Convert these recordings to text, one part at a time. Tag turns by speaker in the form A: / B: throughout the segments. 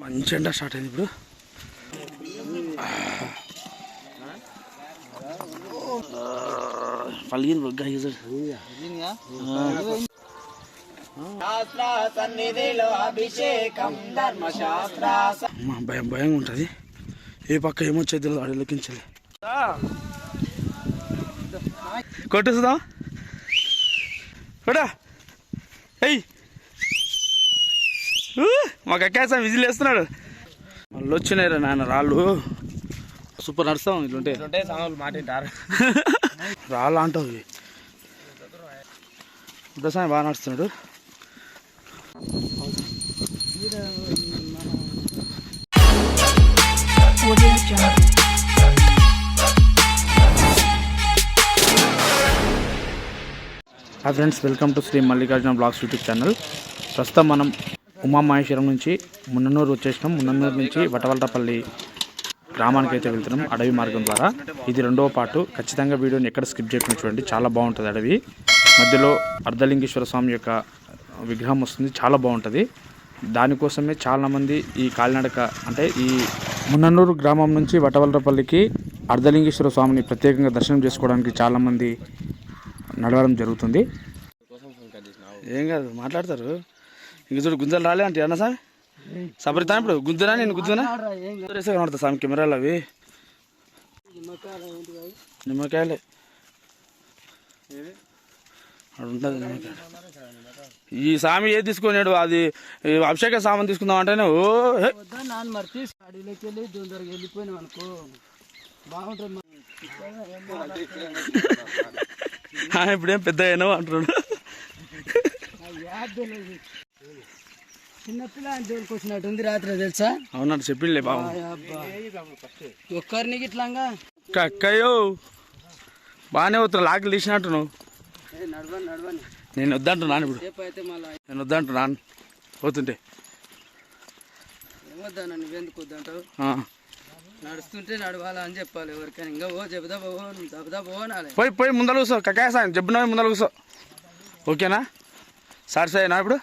A: మంచి ఎండ స్టార్ట్ అయింది ఇప్పుడు. భయం భయంగా ఉంటుంది. ఏ పక్క ఏమొచ్చేది అడిగి లెక్కించాలి. కొట్టేస్తుందా కొడా ఎయ్ మాకు అక్కేసాం విజిల్ వేస్తున్నాడు. వాళ్ళు వచ్చినాయిరా నాన్న రాళ్ళు. సూపర్ నడుస్తాం ఇట్లుంటే మాట రాళ్ళు అంటావు. దోసాని బాగా నడుస్తున్నాడు. Hi friends, welcome to Shri Mallikarjuna blogs YouTube channel. ప్రస్తుతం మనం ఉమామహేశ్వరం నుంచి మున్ననూరు వచ్చేసినాం. మున్ననూరు నుంచి వటవలటపల్లి గ్రామానికి అయితే వెళ్తున్నాం అడవి మార్గం ద్వారా. ఇది రెండవ పార్టు. ఖచ్చితంగా వీడియోని ఎక్కడ స్కిప్ చేయకుండా చూడండి. చాలా బాగుంటుంది అడవి. మధ్యలో అర్ధలింగేశ్వర స్వామి యొక్క విగ్రహం వస్తుంది, చాలా బాగుంటుంది. దానికోసమే చాలామంది ఈ కాలినడక అంటే ఈ మున్ననూరు గ్రామం నుంచి వటవలటపల్లికి అర్ధలింగేశ్వర స్వామిని ప్రత్యేకంగా దర్శనం చేసుకోవడానికి చాలామంది నడవడం జరుగుతుంది. ఏం కాదు మాట్లాడతారు. ఇంక చూడు గుంజలు రాలే అంటే అన్న సార్ సపరితాను. ఇప్పుడు గుంజునా నేను గుంజునా కనబడతా స్వామి కెమెరాలు అవి నిమ్మకాయలే ఉంటుంది. నిమ్మకాయ ఈ స్వామి ఏది తీసుకున్నాడు, అది అభిషేక సామాన్ తీసుకుందాం అంటేనే ఓ ఇప్పుడేం పెద్ద అయినా అంటున్నాడు.
B: చిన్నపిల్ల దేవుడికి వచ్చినట్టుంది రాత్రి తెలుసా.
A: అవునట్టు చెప్పిండే బాబు
B: ఒక్కరిని ఇట్లాగా
A: అక్కయ్యో బాగానే అవుతున్నా లాక్లు తీసినట్టు నువ్వు. నేను వద్దంటున్నాను ఇప్పుడు, నేను వద్దంటున్నాను పోతుంటే.
B: ఏమొద్దాను నువ్వెందుకు వద్దంటావు? నడుస్తుంటే నడవాలా అని చెప్పాలి ఎవరికైనా. ఇంకా ఓ చెబుదా దబుదా పోనాలి.
A: పోయి పోయి ముందర కూర్చో కక్కాయ జబ్బున ముందర కూర్చో. ఓకేనా సాటిస్ఫైనా ఇప్పుడు?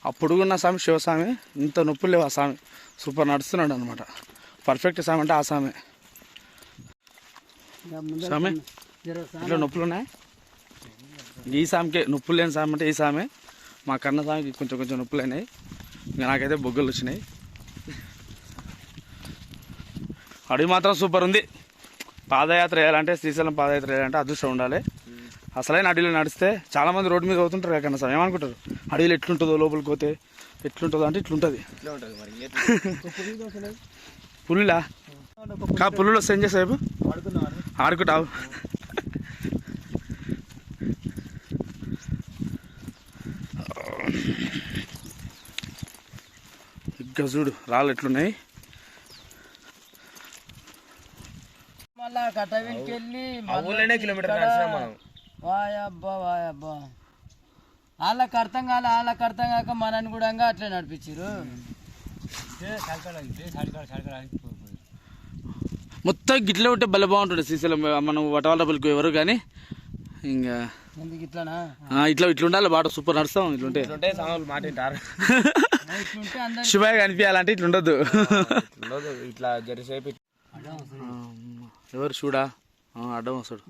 A: అప్పుడున్న స్వామి శివస్వామి ఇంత నొప్పులు లేవు. ఆ స్వామి సూపర్ నడుస్తున్నాడు అనమాట. పర్ఫెక్ట్ స్వామి అంటే ఆ స్వామి. స్వామి ఇంట్లో నొప్పులు ఉన్నాయి. ఈ స్వామికే నొప్పులు లేని స్వామి అంటే ఈ స్వామి. మా కన్న స్వామికి కొంచెం కొంచెం నొప్పులు అయినాయి. ఇంకా నాకైతే బొగ్గలు వచ్చినాయి. అడవి మాత్రం సూపర్ ఉంది. పాదయాత్ర వేయాలంటే శ్రీశైలం పాదయాత్ర వేయాలంటే అదృష్టం ఉండాలి. అసలైన అడవిలో నడిస్తే చాలామంది రోడ్డు మీద అవుతుంటారు కన్నా సార్ ఏమనుకుంటారు అడవిలో ఎట్లుంటుందో, లోపలికి పోతే ఎట్లుంటుందో అంటే ఇట్లుంటుంది. పుల్లులా పుల్లులో సెండ్ చేసేపు ఆడుకుంటావు. ఇంకా చూడు రాళ్ళు ఎట్లున్నాయి.
B: మళ్ళా కటవికి వెళ్ళి
A: కిలోమీటర్
B: వాయబ్బా వాయబ్బా వాళ్ళకి అర్థం కాలే. వాళ్ళకి అర్థం కాక మనని కూడా అట్లే నడిపించారు.
A: మొత్తం గిట్లే ఉంటే భలే బాగుంటుంది శ్రీశైలం. మనం వటవలటపల్లికి ఎవరు కానీ ఇంకా
B: ఎందుకు ఇట్లానా
A: ఇట్లా ఉండాలి. బాట సూపర్ నడుస్తాం. ఇట్లుంటే
B: మాట
A: శివయ్య కనిపించాలంటే ఇట్లుండదు.
B: ఇట్లా జరిసేపు
A: ఎవరు చూడా అడ్డం వస్తాడు.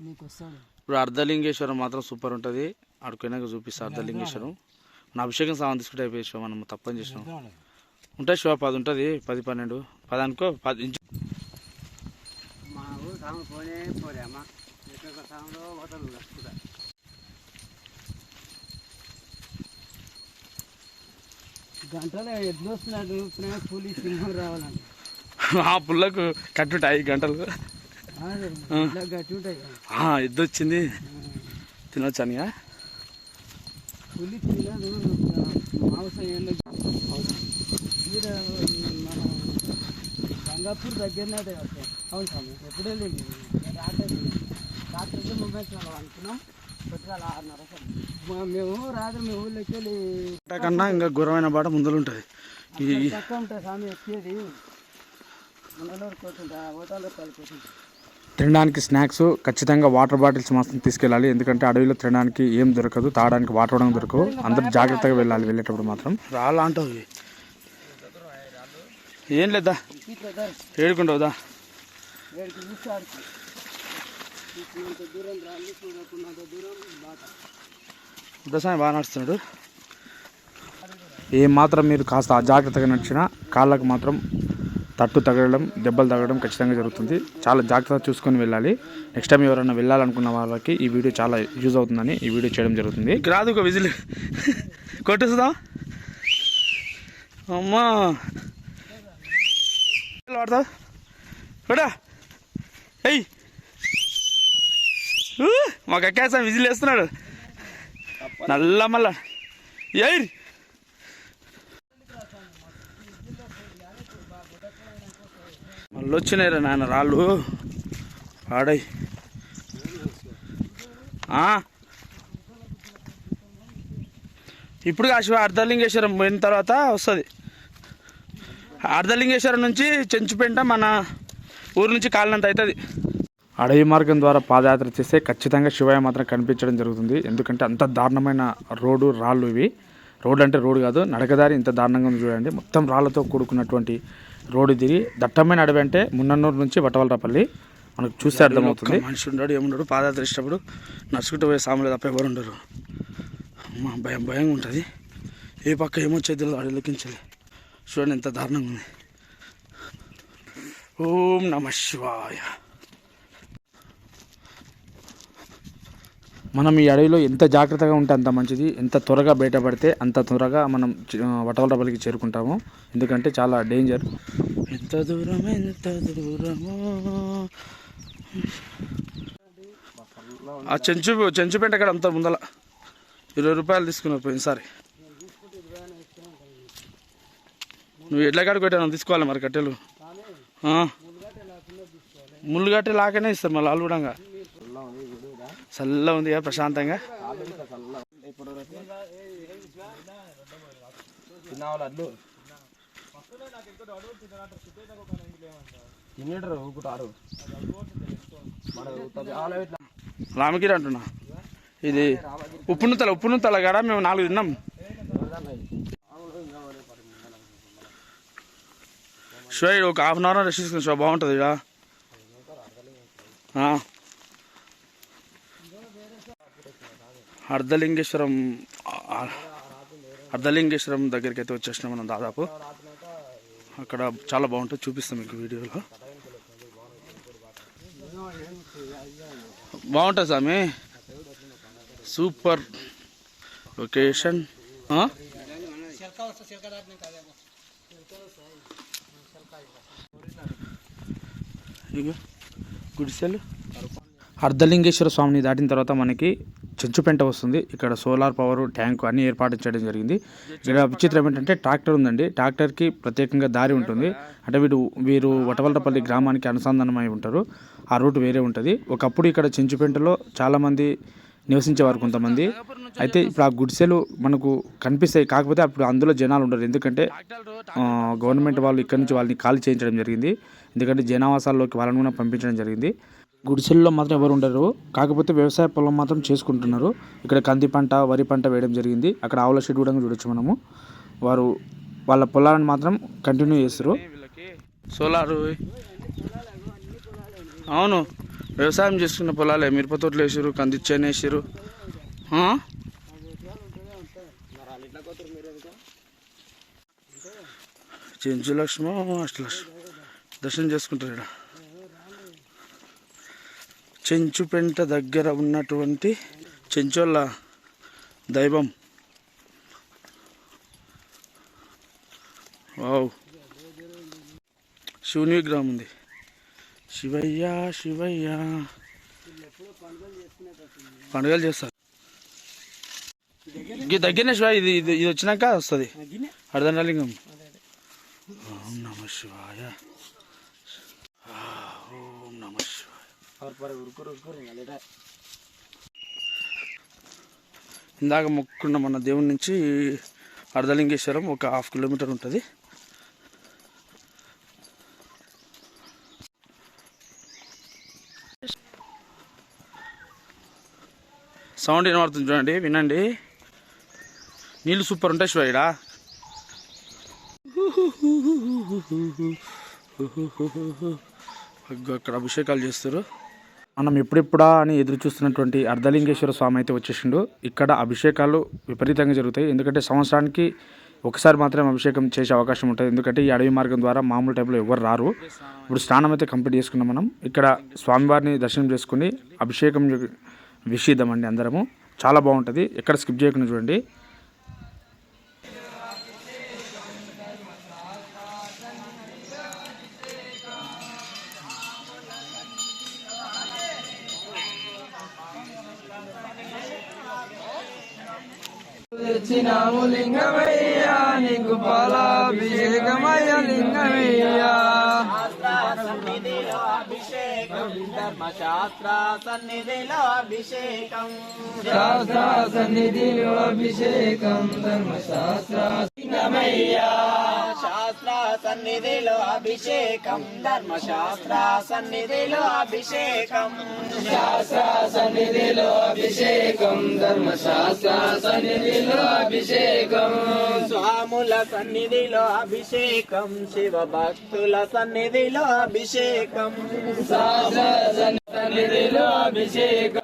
A: ఇప్పుడు అర్ధలింగేశ్వరం మాత్రం సూపర్ ఉంటుంది. అడుకున్నాక చూపిస్తా అర్ధలింగేశ్వరం. మన అభిషేకం సామాన్ తీసుకుంటే అయిపోయి శివ మనం తప్పని చేసినాం. ఉంటుంది శివ 10 ఉంటుంది, 10, 12, 10 అనుకో 10 ఇంచు.
B: గంటలు ఎడ్లు వస్తున్నాడు. పులి సింహం రావాలండి.
A: ఆ పుల్లకు కట్టుంటాయి గంటలు
B: గట్టి ఉంటాయి.
A: ఎద్దు వచ్చింది తినొచ్చాను.
B: పులి తినదు మాంసం. మన గంగాపూర్ దగ్గరనే అవును స్వామి. ఎప్పుడు వెళ్ళింది రాత్రి మొబైల్ అనుకున్నాం. పొద్దుగాల 6:30 మేము రాత్రి మీ ఊళ్ళోకి వెళ్ళి
A: కన్నా ఇంకా ఘోరమైన బాట ముందర ఉంటుంది.
B: తక్కువ ఉంటుంది స్వామి ఎక్కేది. మున్ననూరు కోతుంటా ఓటాలో కలిపోతుంది.
A: తినడానికి స్నాక్స్ ఖచ్చితంగా వాటర్ బాటిల్స్ మాత్రం తీసుకెళ్ళాలి. ఎందుకంటే అడవిలో తినడానికి ఏం దొరకదు, తాగడానికి వాటర్ కూడా దొరకవు. అందరూ జాగ్రత్తగా వెళ్ళాలి వెళ్ళేటప్పుడు మాత్రం. రాళ్ళ అంటావు ఏం లేదా ఏడుకుంటావుదా దశాన్ని బాగా నడుస్తున్నాడు. ఏ మాత్రం మీరు కాస్త అజాగ్రత్తగా నడిచినా కాళ్ళకు మాత్రం తట్టు తగలడం, దెబ్బలు తగలడం ఖచ్చితంగా జరుగుతుంది. చాలా జాగ్రత్తగా చూసుకొని వెళ్ళాలి. నెక్స్ట్ టైం ఎవరైనా వెళ్ళాలనుకున్న వాళ్ళకి ఈ వీడియో చాలా యూజ్ అవుతుందని ఈ వీడియో చేయడం జరుగుతుంది. రాదు ఒక విజిల్ కొట్టేస్తుందా అమ్మా వాడతా కొడా ఎయ్ మాకు అక్కేసా విజిల్ వేస్తున్నాడు నల్ల మళ్ళా ఎయిర్ మళ్ళీ వచ్చినాయిరా నాయన రాళ్ళు ఆడాయి. ఇప్పుడు కాశివ అర్ధలింగేశ్వరం పోయిన తర్వాత వస్తుంది. అర్ధలింగేశ్వరం నుంచి చెంచుపెంట మన ఊరు నుంచి కాలినంత అవుతుంది. అడవి మార్గం ద్వారా పాదయాత్ర చేస్తే ఖచ్చితంగా శివయ్య మాత్రం కనిపించడం జరుగుతుంది. ఎందుకంటే అంత దారుణమైన రోడ్డు, రాళ్ళు ఇవి. రోడ్డు అంటే రోడ్డు కాదు, నడకదారి ఇంత దారుణంగా ఉంది చూడండి. మొత్తం రాళ్ళతో కూడుకున్నటువంటి రోడ్డు తిరిగి దట్టమైన అడవి అంటే మున్నన్నూరు నుంచి వటవలరాపల్లి మనకు చూస్తే అర్థమవుతుంది. మనిషి ఉన్నాడు ఏమున్నాడు పాదయాత్ర ఇచ్చినప్పుడు నడుచుకుంటూ పోయే సాములు తప్ప ఎవరు ఉండరు. అమ్మ భయంగా ఉంటుంది. ఏ పక్క ఏమొచ్చేది అడవిలోకించాలి. చూడండి ఎంత దారుణంగా ఉంది. ఓం నమ శివాయ. మనం ఈ అడవిలో ఎంత జాగ్రత్తగా ఉంటే అంత మంచిది. ఎంత త్వరగా బయటపడితే అంత త్వరగా మనం వటవలరాపల్లికి చేరుకుంటాము. ఎందుకంటే చాలా డేంజర్. ఎంత దూరమో ఆ చెంచుపేట అక్కడ అంతా ముందల 20 రూపాయలు తీసుకున్నారు పోయినసారి. నువ్వు ఎడ్ల కాడికి పెట్టాను తీసుకోవాలి మరి కట్టెలు. ముళ్ళుగట్టె లాగానే ఇస్తారు మళ్ళీ వాళ్ళు కూడా చల్ల ఉంది కదా ప్రశాంతంగా. రామగిరి అంటున్నా. ఇది ఉప్పునుతల కాడ మేము 4 తిన్నాం. షో ఒక హాఫ్ అన్ అవర్ రెస్ట్ తీసుకుని షో బాగుంటుంది ఇక్కడ. అర్ధలింగేశ్వరం దగ్గరికి అయితే వచ్చేసినాం మనం దాదాపు. అక్కడ చాలా బాగుంటుంది, చూపిస్తాం మీకు వీడియోలో. బాగుంటుంది స్వామి, సూపర్ లొకేషన్. గుడిసెలు. అర్ధలింగేశ్వర స్వామిని దాటిన తర్వాత మనకి చెంచుపెంట వస్తుంది. ఇక్కడ సోలార్ పవర్ ట్యాంక్ అన్ని ఏర్పాటు చేయడం జరిగింది. ఇక్కడ విచిత్రం ఏంటంటే ట్రాక్టర్ ఉందండి. ట్రాక్టర్కి ప్రత్యేకంగా దారి ఉంటుంది. అంటే వీరు వటవలరాపల్లి గ్రామానికి అనుసంధానమై ఉంటారు. ఆ రూట్ వేరే ఉంటుంది. ఒకప్పుడు ఇక్కడ చెంచుపెంటలో చాలామంది నివసించేవారు కొంతమంది. అయితే ఇప్పుడు ఆ గుడిసెలు మనకు కనిపిస్తాయి. కాకపోతే అప్పుడు అందులో జనాలు ఉండరు. ఎందుకంటే గవర్నమెంట్ వాళ్ళు ఇక్కడ నుంచి వాళ్ళని ఖాళీ చేయించడం జరిగింది. ఎందుకంటే జనావాసాల్లోకి వాళ్ళని కూడా పంపించడం జరిగింది. గుడిసెల్లో మాత్రం ఎవరు ఉండరు. కాకపోతే వ్యవసాయ పొలం మాత్రం చేసుకుంటున్నారు. ఇక్కడ కంది పంట, వరి పంట వేయడం జరిగింది. అక్కడ ఆవుల షెడ్ కూడా చూడొచ్చు మనము. వారు వాళ్ళ పొలాలను మాత్రం కంటిన్యూ చేస్తారు. సోలారు అవును, వ్యవసాయం చేసుకున్న పొలాలే. మిరప తోటలు వేసారు, కంది చేను వేసారు. చెంచు లక్ష్మో అష్టలక్ష్మి దర్శనం చేసుకుంటారు. ఇక్కడ చెంచుపెంట దగ్గర ఉన్నటువంటి చెంచోళ్ళ దైవం. వావ్, శివుని విగ్రహం ఉంది. శివయ్య శివయ్య పండుగలు చేస్తారు. దగ్గరనే శివ. ఇది వచ్చినాక వస్తుంది అర్ధనాలింగం. ఓం నమ శివాయ, ఓం నమ శివాయ. ఇందాక మొక్కున్న మన దేవుడి నుంచి అర్ధలింగేశ్వరం ఒక 1/2 కిలోమీటర్ ఉంటుంది. సౌండ్ వినబడుతుంది చూడండి, వినండి. నీళ్ళు సూపర్ ఉంటాయి శివయ్యడా. అక్కడ అభిషేకాలు చేస్తారు. మనం ఎప్పుడెప్పుడా అని ఎదురు చూస్తున్నటువంటి అర్ధలింగేశ్వర స్వామి అయితే వచ్చేసిండు. ఇక్కడ అభిషేకాలు విపరీతంగా జరుగుతాయి. ఎందుకంటే సంవత్సరానికి ఒకసారి మాత్రమే అభిషేకం చేసే అవకాశం ఉంటుంది. ఎందుకంటే ఈ అడవి మార్గం ద్వారా మామూలు టైంలో ఎవరు రారు. ఇప్పుడు స్నానం అయితే కంప్లీట్ చేసుకున్నాం. మనం ఇక్కడ స్వామివారిని దర్శనం చేసుకుని అభిషేకం విషిద్దామండి అందరము. చాలా బాగుంటుంది. ఎక్కడ స్కిప్ చేయకుండా చూడండి.
B: తెచ్చినాము లింగమయ్యా నీకు పాలాభిషేకమయ్య లింగమయ్యా. సన్నిధిలో అభిషేకం ధర్మశాస్త్ర సన్నిధిలో అభిషేకం శాస్త్ర సన్నిధిలో అభిషేకం ధర్మశాస్త్ర లింగమయ్యా. శాస్త్ర సన్నిధిలో అభిషేకం ధర్మశాస్త్ర సన్నిధిలో అభిషేకం శాస్త్ర సన్నిధిలో అభిషేకం ధర్మశాస్త్ర సన్నిధిలో అభిషేకం స్వాముల సన్నిధిలో అభిషేకం శివ భక్తుల సన్నిధిలో అభిషేకం సన్నిధిలో అభిషేకం.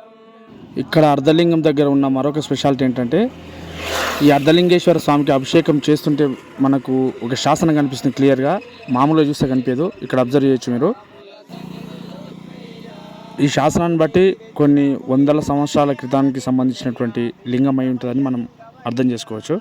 A: ఇక్కడ అర్ధలింగం దగ్గర ఉన్న మరొక స్పెషాలిటీ ఏంటంటే ఈ అర్ధలింగేశ్వర స్వామికి అభిషేకం చేస్తుంటే మనకు ఒక శాసనం కనిపిస్తుంది క్లియర్గా. మామూలుగా చూస్తే కనిపించదు. ఇక్కడ అబ్జర్వ్ చేయొచ్చు మీరు. ఈ శాసనాన్ని బట్టి కొన్ని వందల సంవత్సరాల క్రితానికి సంబంధించినటువంటి లింగం అయి ఉంటుందని మనం అర్థం చేసుకోవచ్చు.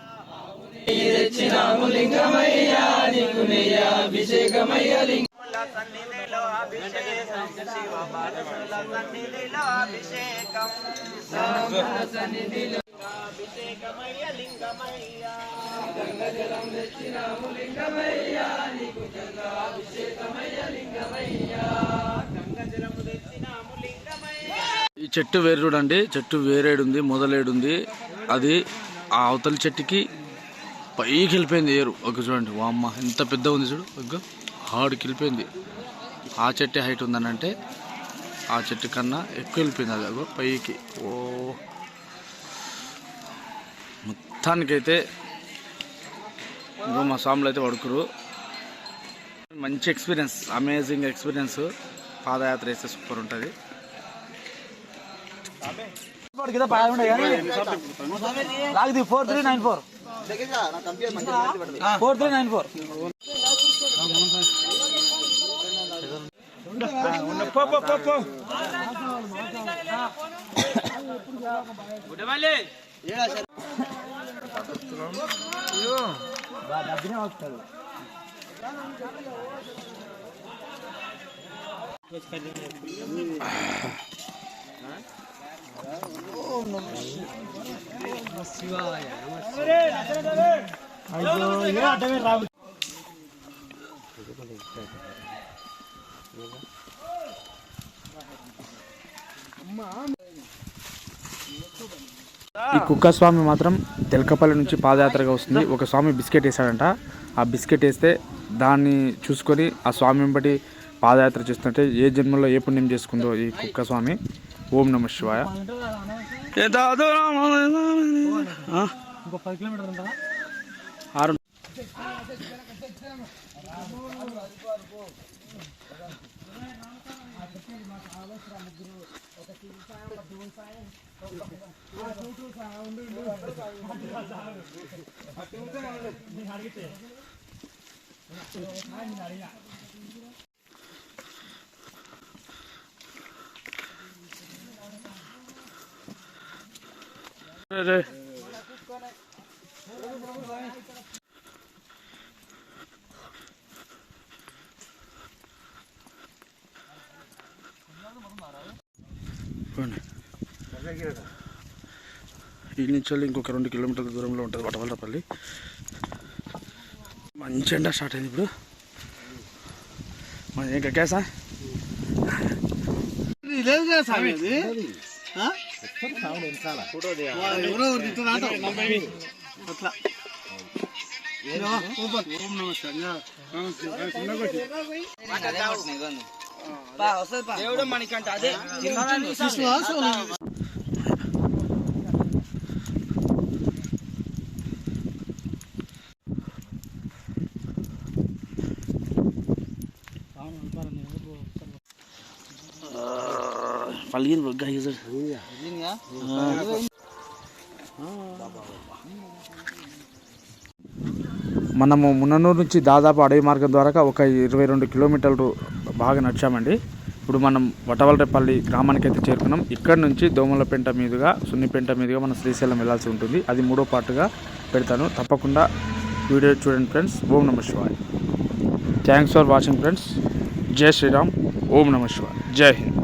A: ఈ చెట్టు వేరు చూడండి. చెట్టు వేరేడుంది, మొదలేడుంది. అది ఆ అవతల చెట్టుకి పైకి వెళ్ళిపోయింది ఏరు. ఒక చూడండి, వామ్మ ఎంత పెద్ద ఉంది చూడు. ఒక ఆడికి వెళ్ళిపోయింది. ఆ చెట్టు హైట్ ఉందనంటే ఆ చెట్టు కన్నా ఎక్కువ వెళ్ళిపోయింది. అది పైకి. ఓ మొత్తానికైతే ఇంకో మా స్వాములు అయితే పడుకురు. మంచి ఎక్స్పీరియన్స్, అమేజింగ్ ఎక్స్పీరియన్స్. పాదయాత్ర వేస్తే సూపర్ ఉంటుంది.
B: లాగది 4394 4394
A: ఈ కుక్క స్వామి మాత్రం తెలకపల్లి నుంచి పాదయాత్రగా వస్తుంది. ఒక స్వామి బిస్కెట్ వేసాడంట. ఆ బిస్కెట్ వేస్తే దాన్ని చూసుకొని ఆ స్వామి వెంబడి పాదయాత్ర చేస్తుంటే ఏ జన్మలో ఏ పుణ్యం చేసుకుందో ఈ కుక్క స్వామి. ఓం నమః శివాయ. ఈ నుంచి ఇంకొక 2 కిలోమీటర్ల దూరంలో ఉంటుంది వటవల్లపల్లి. మంచి ఎండ స్టార్ట్ అయింది ఇప్పుడు. మన ఇంకా కేసా పలిగింది గైజర్. మనము మున్ననూరు నుంచి దాదాపు అడవి మార్గం ద్వారా ఒక 22 కిలోమీటర్లు బాగా నడిచామండి. ఇప్పుడు మనం వటవలరేపల్లి గ్రామానికి అయితే చేరుకున్నాం. ఇక్కడ నుంచి దోమలపేంట మీదుగా సున్నిపేంట మీదుగా మనం శ్రీశైలం వెళ్ళాల్సి ఉంటుంది. అది 3వ పార్ట్గా పెడతాను, తప్పకుండా వీడియో చూడండి ఫ్రెండ్స్. ఓం నమః శివాయ. Thanks for watching friends. జై శ్రీరామ్. ఓం నమః శివాయ. జై హింద్.